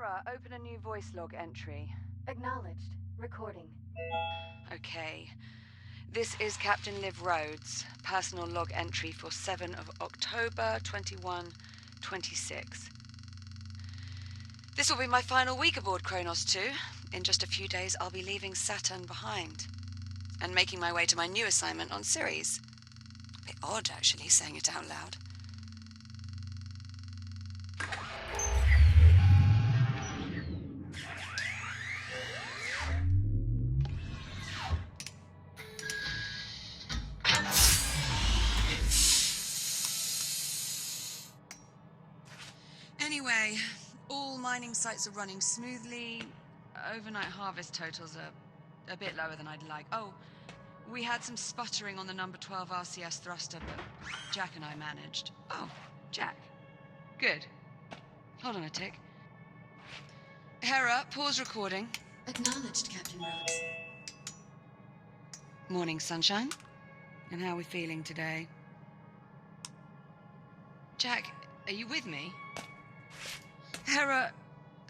Hera, open a new voice log entry. Acknowledged. Recording. Okay. This is Captain Liv Rhodes, personal log entry for 7 of October 2126. This will be my final week aboard Kronos 2. In just a few days, I'll be leaving Saturn behind and making my way to my new assignment on Ceres. A bit odd, actually, saying it out loud. Anyway, all mining sites are running smoothly. Overnight harvest totals are a bit lower than I'd like. Oh, we had some sputtering on the number 12 RCS thruster, but Jack and I managed. Oh, Jack. Good. Hold on a tick. Hera, pause recording. Acknowledged, Captain Rhodes. Morning, sunshine. And how are we feeling today? Jack, are you with me? Hera,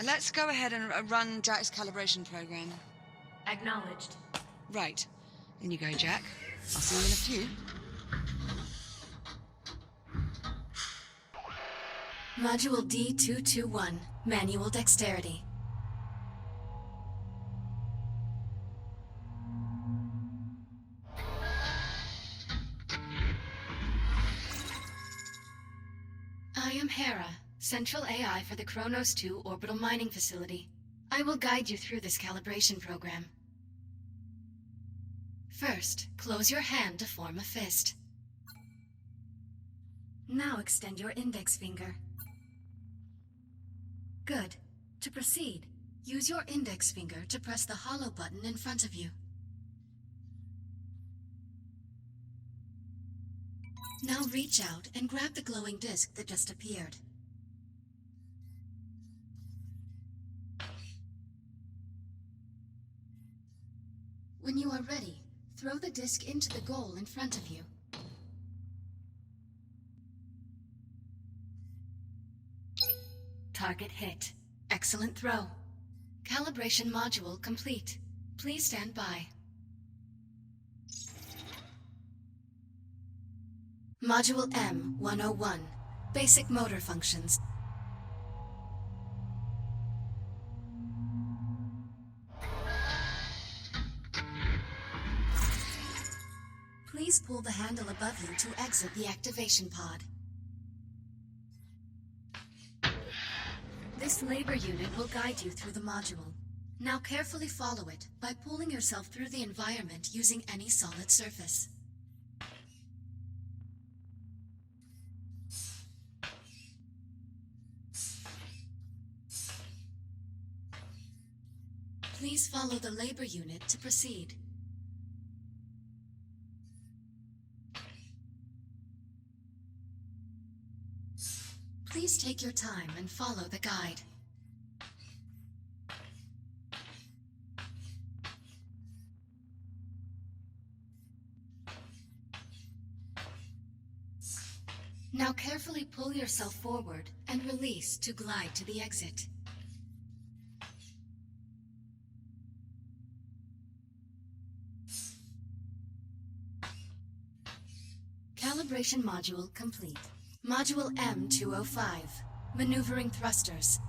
let's go ahead and run Jack's calibration program. Acknowledged. Right. In you go, Jack. I'll see you in a few. Module D221. Manual dexterity. I am Hera, Central AI for the Kronos 2 Orbital Mining Facility. I will guide you through this calibration program. First, close your hand to form a fist. Now extend your index finger. Good. To proceed, use your index finger to press the hollow button in front of you. Now reach out and grab the glowing disc that just appeared. When you are ready, throw the disc into the goal in front of you. Target hit. Excellent throw. Calibration module complete. Please stand by. Module M101. Basic motor functions. Please pull the handle above you to exit the activation pod. This labor unit will guide you through the module. Now carefully follow it by pulling yourself through the environment using any solid surface. Please follow the labor unit to proceed. Please take your time and follow the guide. Now carefully pull yourself forward and release to glide to the exit. Calibration module complete. Module M205. Maneuvering thrusters.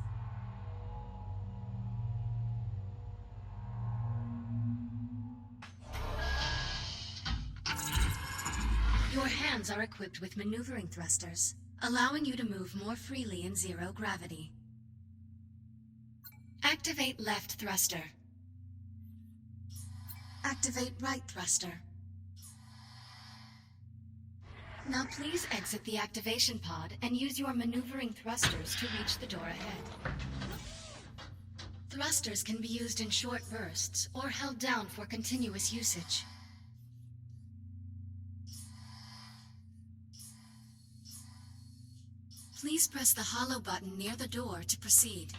Your hands are equipped with maneuvering thrusters, allowing you to move more freely in zero gravity. Activate left thruster. Activate right thruster. Now please exit the activation pod and use your maneuvering thrusters to reach the door ahead. Thrusters can be used in short bursts or held down for continuous usage. Please press the hollow button near the door to proceed.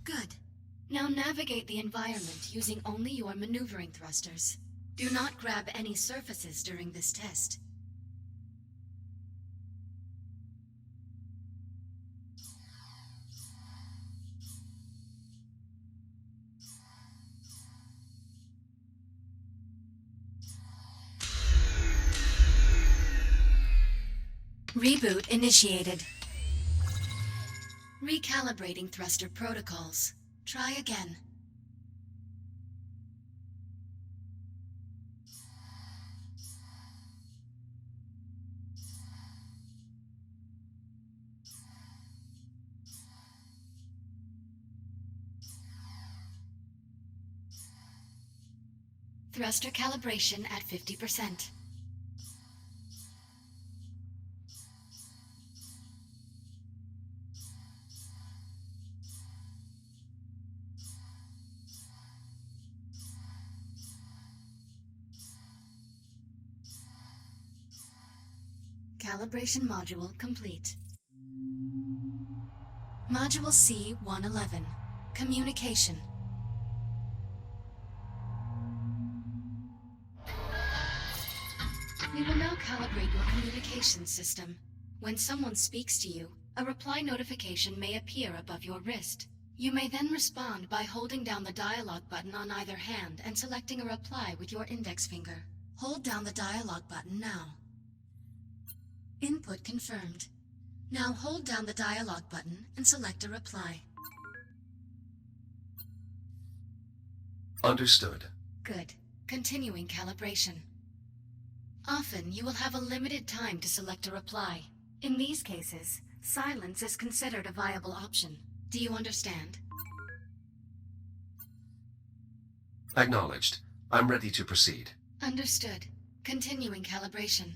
Good. Now navigate the environment using only your maneuvering thrusters. Do not grab any surfaces during this test. Reboot initiated. Recalibrating thruster protocols. Try again. Thruster calibration at 50%. Calibration module complete. Module C-111. Communication. We will now calibrate your communication system. When someone speaks to you, a reply notification may appear above your wrist. You may then respond by holding down the dialogue button on either hand and selecting a reply with your index finger. Hold down the dialogue button now. Input confirmed. Now hold down the dialogue button and select a reply. Understood. Good. Continuing calibration. Often, you will have a limited time to select a reply. In these cases, silence is considered a viable option. Do you understand? Acknowledged. I'm ready to proceed. Understood. Continuing calibration.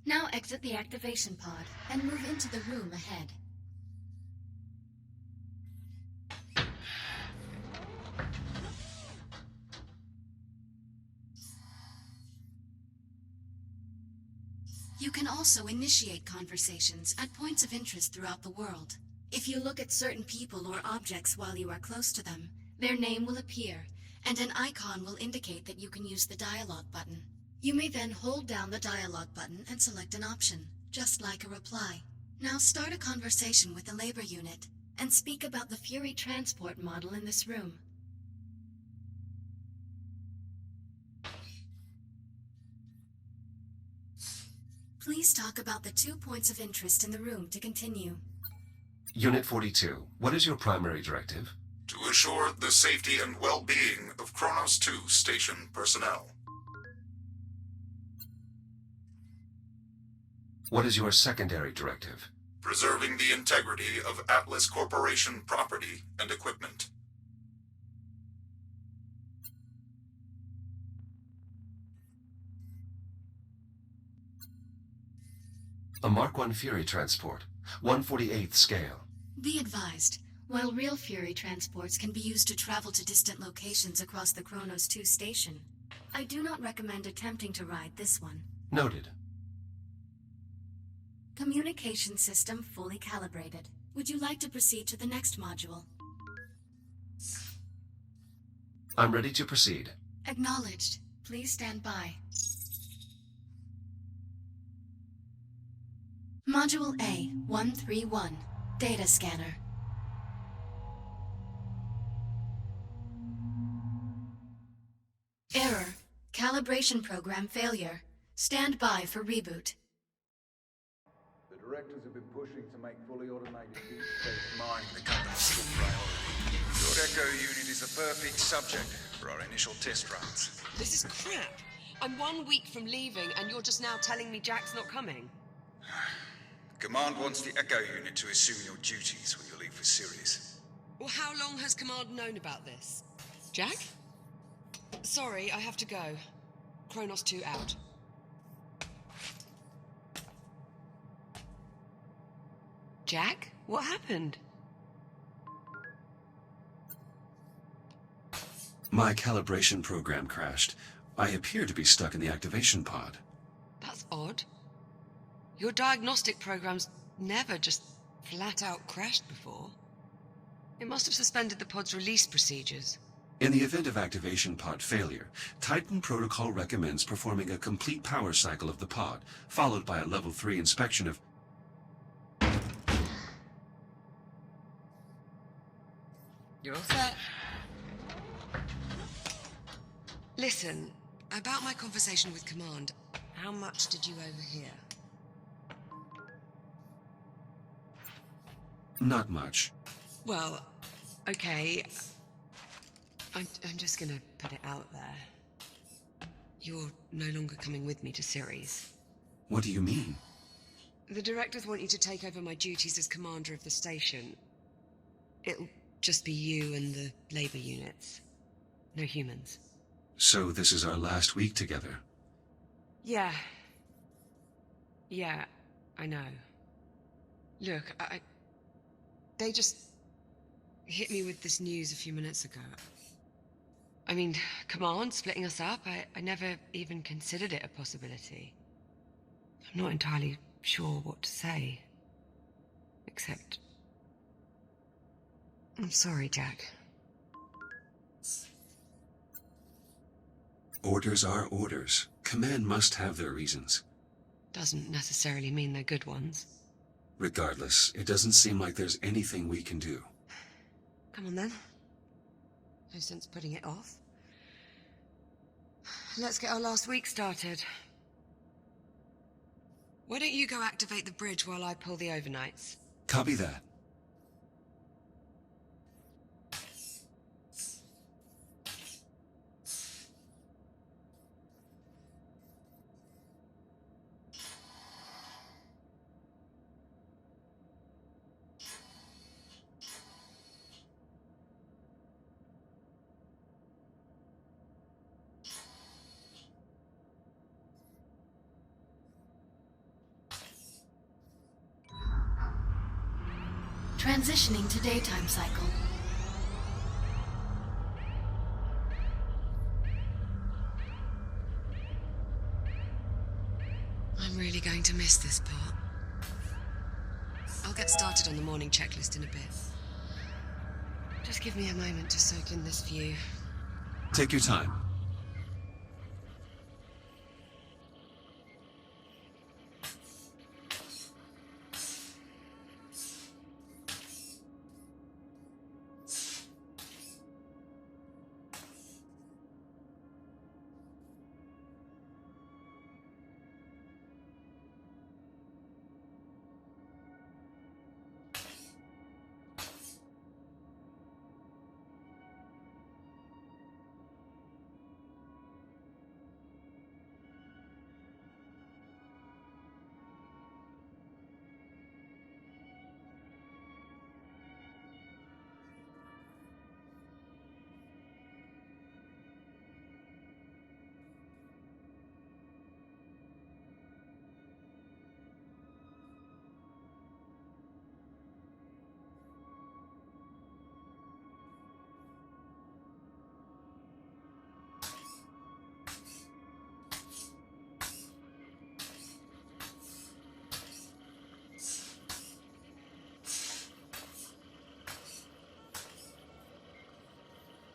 Now exit the activation pod and move into the room ahead. You can also initiate conversations at points of interest throughout the world. If you look at certain people or objects while you are close to them, their name will appear, and an icon will indicate that you can use the dialogue button. You may then hold down the dialogue button and select an option, just like a reply. Now start a conversation with the labor unit, and speak about the Fury transport model in this room. Please talk about the 2 points of interest in the room to continue. Unit 42, what is your primary directive? To assure the safety and well-being of Kronos 2 station personnel. What is your secondary directive? Preserving the integrity of Atlas Corporation property and equipment. A Mark I Fury transport, 1/48th scale. Be advised, while real Fury transports can be used to travel to distant locations across the Kronos 2 station, I do not recommend attempting to ride this one. Noted. Communication system fully calibrated. Would you like to proceed to the next module? I'm ready to proceed. Acknowledged. Please stand by. Module A-131. Data scanner. Error. Calibration program failure. Stand by for reboot. The directors have been pushing to make fully automated deep space Mining the company's top priority. Your Echo unit is the perfect subject for our initial test runs. This is crap. I'm 1 week from leaving, and you're just now telling me Jack's not coming. Command wants the Echo unit to assume your duties when you leave for Sirius. Well, how long has Command known about this? Jack? Sorry, I have to go. Kronos 2 out. Jack? What happened? My calibration program crashed. I appear to be stuck in the activation pod. That's odd. Your diagnostic programs never just flat out crashed before. It must have suspended the pod's release procedures. In the event of activation pod failure, Titan Protocol recommends performing a complete power cycle of the pod, followed by a level 3 inspection of... You're all set. Listen, about my conversation with Command, how much did you overhear? Not much. Well, okay. I'm just gonna put it out there. You're no longer coming with me to Ceres. What do you mean? The directors want you to take over my duties as commander of the station. It'll just be you and the labor units. No humans. So this is our last week together. Yeah. Yeah, I know. Look, they just hit me with this news a few minutes ago. I mean, command splitting us up, I never even considered it a possibility. I'm not entirely sure what to say. Except... I'm sorry, Jack. Orders are orders. Command must have their reasons. Doesn't necessarily mean they're good ones. Regardless, it doesn't seem like there's anything we can do. Come on then. No sense putting it off. Let's get our last week started. Why don't you go activate the bridge while I pull the overnights? Copy that. Transitioning to daytime cycle. I'm really going to miss this part. I'll get started on the morning checklist in a bit. Just give me a moment to soak in this view. Take your time.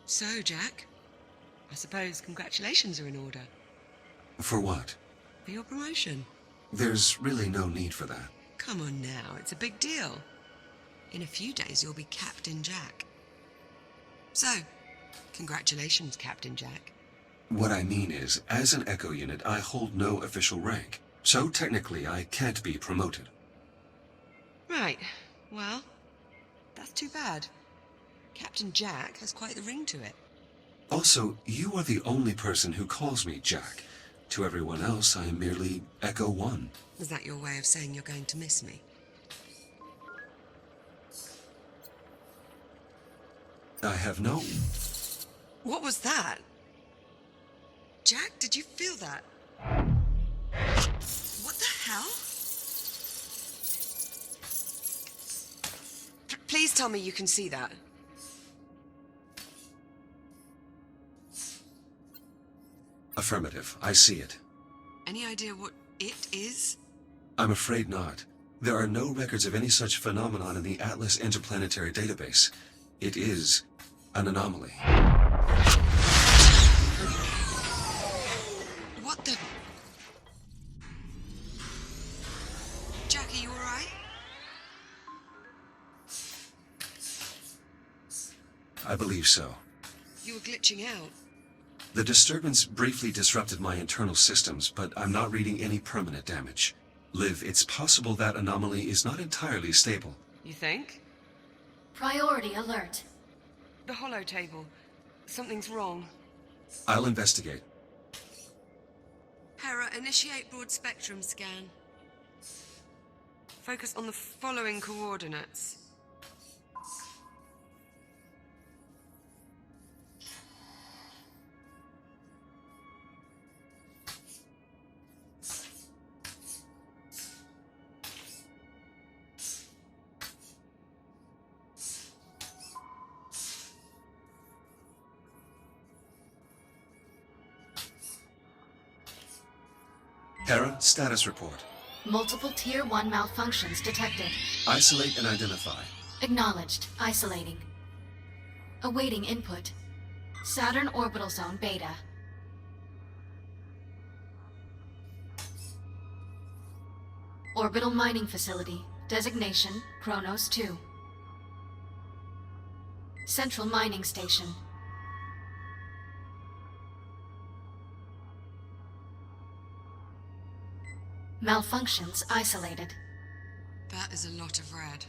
So, Jack, I suppose congratulations are in order. For what? For your promotion. There's really no need for that. Come on now, it's a big deal. In a few days, you'll be Captain Jack. So, congratulations, Captain Jack. What I mean is, as an Echo unit, I hold no official rank. So technically, I can't be promoted. Right, well, that's too bad. Captain Jack has quite the ring to it. Also, you are the only person who calls me Jack. To everyone else, I am merely Echo 1. Is that your way of saying you're going to miss me? I have no... What was that? Jack, did you feel that? What the hell? Please tell me you can see that. Affirmative. I see it. Any idea what it is? I'm afraid not. There are no records of any such phenomenon in the Atlas Interplanetary Database. It is an anomaly. What the... Jack, are you alright? I believe so. You were glitching out. The disturbance briefly disrupted my internal systems, but I'm not reading any permanent damage. Liv, it's possible that anomaly is not entirely stable. You think? Priority alert. The holo table. Something's wrong. I'll investigate. Hera, initiate broad spectrum scan. Focus on the following coordinates. Hera, status report. Multiple Tier 1 malfunctions detected. Isolate and identify. Acknowledged. Isolating. Awaiting input. Saturn Orbital Zone Beta. Orbital Mining Facility. Designation, Kronos 2. Central Mining Station. Malfunctions isolated. That is a lot of red.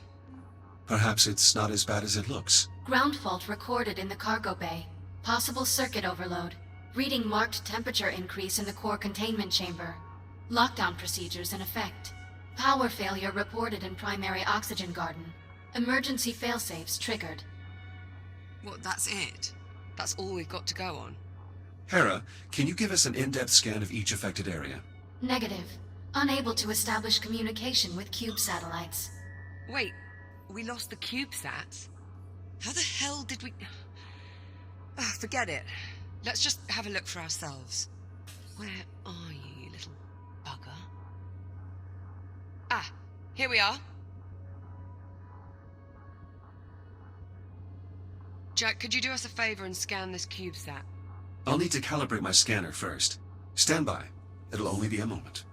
Perhaps it's not as bad as it looks. Ground fault recorded in the cargo bay. Possible circuit overload. Reading marked temperature increase in the core containment chamber. Lockdown procedures in effect. Power failure reported in primary oxygen garden. Emergency failsafes triggered. What, that's it? That's all we've got to go on? Hera, can you give us an in-depth scan of each affected area? Negative. Unable to establish communication with cube satellites. Wait, we lost the CubeSats? How the hell did we... forget it. Let's just have a look for ourselves. Where are you, you little bugger? Ah, here we are. Jack, could you do us a favor and scan this CubeSat? I'll need to calibrate my scanner first. Stand by. It'll only be a moment.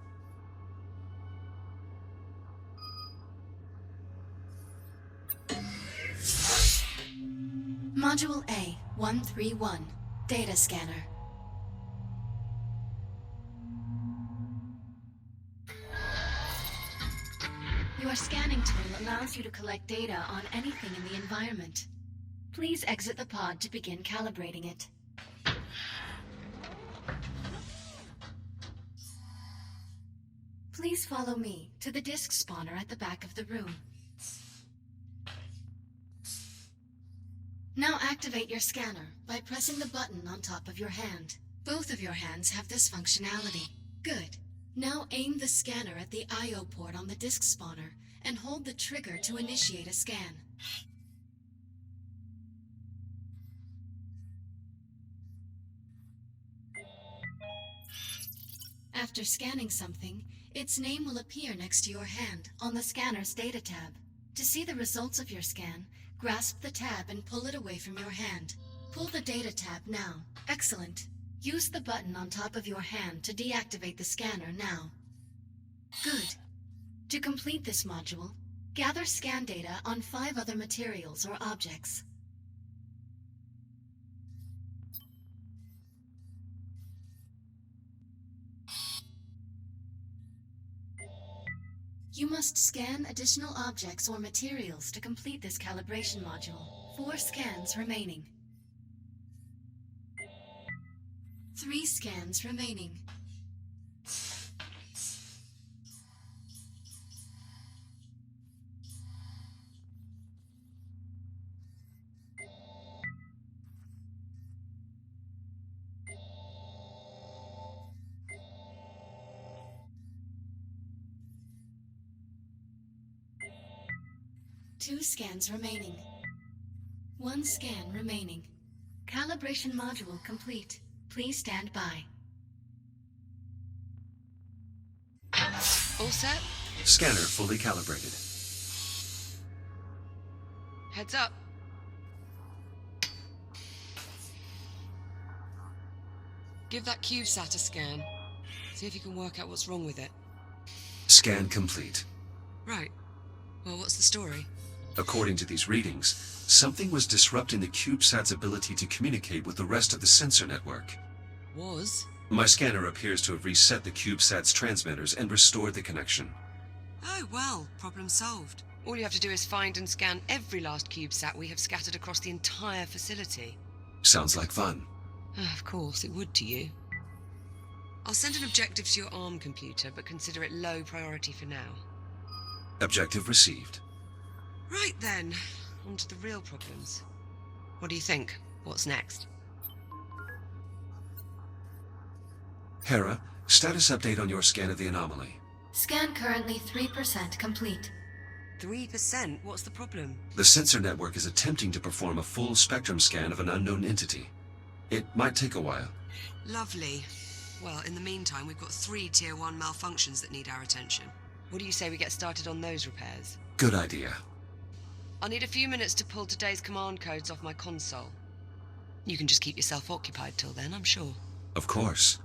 Module A-131. Data Scanner. Your scanning tool allows you to collect data on anything in the environment. Please exit the pod to begin calibrating it. Please follow me to the disk spawner at the back of the room. Now activate your scanner by pressing the button on top of your hand. Both of your hands have this functionality. Good. Now aim the scanner at the I/O port on the disk spawner and hold the trigger to initiate a scan. After scanning something, its name will appear next to your hand on the scanner's data tab. To see the results of your scan, grasp the tab and pull it away from your hand. Pull the data tab now. Excellent. Use the button on top of your hand to deactivate the scanner now. Good. To complete this module, gather scan data on 5 other materials or objects. You must scan additional objects or materials to complete this calibration module. 4 scans remaining. 3 scans remaining. Two scans remaining. 1 scan remaining. Calibration module complete. Please stand by. All set? Scanner fully calibrated. Heads up. Give that CubeSat a scan. See if you can work out what's wrong with it. Scan complete. Right. Well, what's the story? According to these readings, something was disrupting the CubeSat's ability to communicate with the rest of the sensor network. Was? My scanner appears to have reset the CubeSat's transmitters and restored the connection. Oh, well, problem solved. All you have to do is find and scan every last CubeSat we have scattered across the entire facility. Sounds like fun. Of course, it would to you. I'll send an objective to your ARM computer, but consider it low priority for now. Objective received. Right then, on to the real problems. What do you think? What's next? Hera, status update on your scan of the anomaly. Scan currently 3% complete. 3%? What's the problem? The sensor network is attempting to perform a full spectrum scan of an unknown entity. It might take a while. Lovely. Well, in the meantime, we've got 3 Tier 1 malfunctions that need our attention. What do you say we get started on those repairs? Good idea. I'll need a few minutes to pull today's command codes off my console. You can just keep yourself occupied till then, I'm sure. Of course.